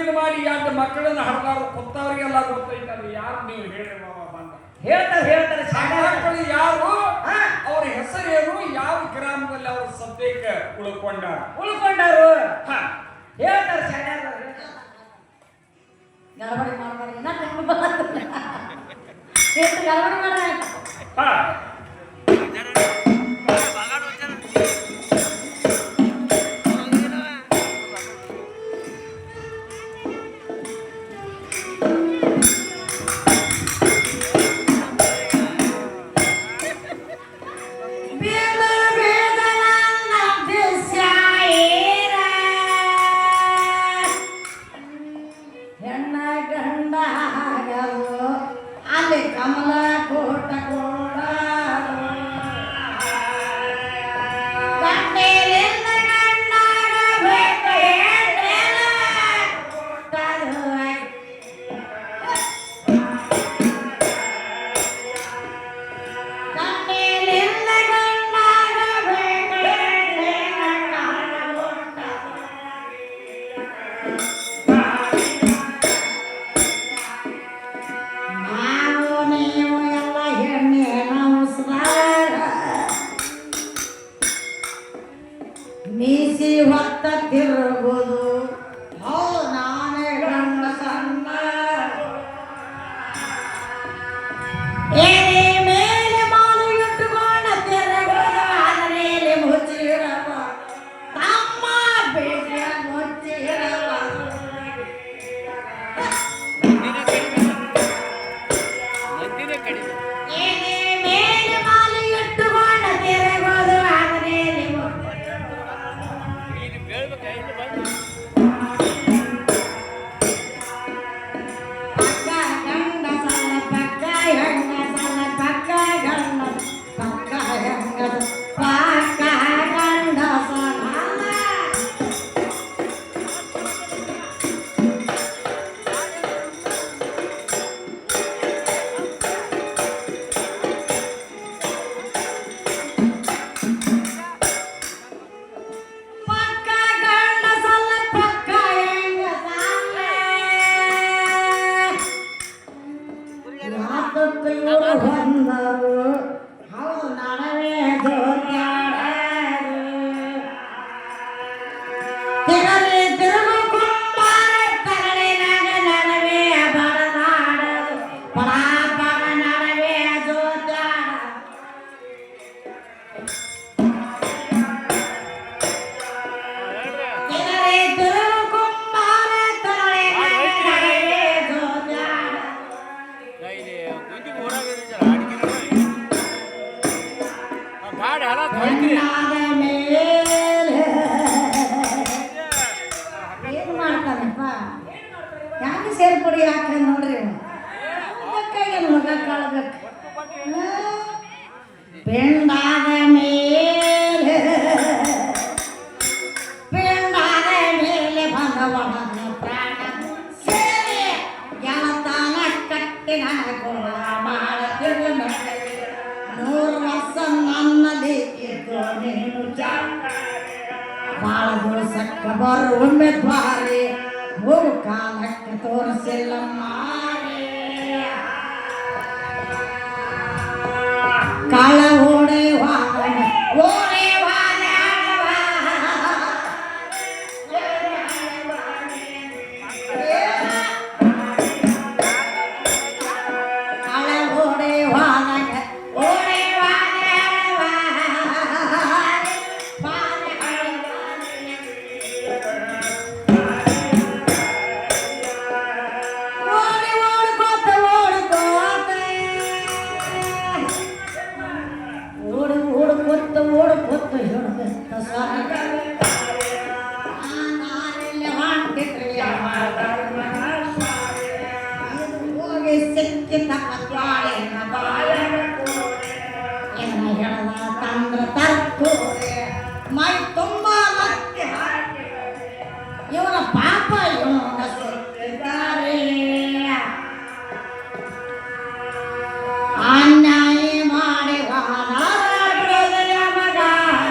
ಮದುವೆ ಮಾಡಿ 2 ಮಕ್ಕಳನ್ನ ಹಡ್ದಾರು ಕೊತ್ತವರಿಗೆಲ್ಲ ಗೊತ್ತೈತಲ್ಲ. ಯಾರು ನೀವು ಹೇಳಿ ಬಂದ ಹೇಳ್ತಾರೆ ಮಕ್ಕಳು ಯಾರು, ಅವ್ರ ಹೆಸರೇನು, ಯಾವ ಗ್ರಾಮದಲ್ಲಿ ಅವ್ರ ಸದ್ಯಕ್ಕೆ ಉಳ್ಕೊಂಡಾರು ಹೇಳ್ತಾರೆ ಗಡಬಡಿ ಮಾಡಬಾರ್ದು ಗಡಬಡಿ ಮಾಡ ಮೀಸಿ ಹೊತ್ತ ತಿರುಗುದು ನಾನೇ ಗಂಡ ಸಣ್ಣ ಏನೇ ಮೇಲೆ ಮಾಲು ಇಟ್ಟುಕೊಂಡ ತಿರುಗುದು ಅದರಲ್ಲಿ ಮುಚ್ಚಿರವ ತಮ್ಮ ಬೇಗ ಮುಚ್ಚಿರವ ಏನೇ ಮೇಲೆ ಮಾಲು ಇಟ್ಟುಕೊಂಡ ತಿರುಗುದು ಅದರಲ್ಲಿ ಏನು ಮಾಡ್ತಾನಪ್ಪ ಯಾಕೆ ಸೇರ್ಪಡಿ ಯಾಕೆ ನೋಡ್ರಿ ಮಗ ಕಾಳ್ಬೇಕು ಬೆಂಡಾದ ಮೇಲೆ ಬಂದವನ ಪ್ರಾಣ ಸೇರಿ ಗೆಳತನ ಕಟ್ಟಿನ ಮಾಡ್ತಿರು 100 ವರ್ಷ ನನ್ನಲ್ಲಿ ಇದ್ದು ನೀನು ಬಾಳ ದಿವಸಕ್ಕ ಬರು ಉಮೇದ್ವಾರಿ ಹೋಗು ಕಾಲಕ್ಕೆ ತೋರಿಸಿಲ್ಲ ಮಾರಿ ಕಾಳ ಓಡೆ ತಂದ್ರ ತರ್ಕೋರೆ ಮೈ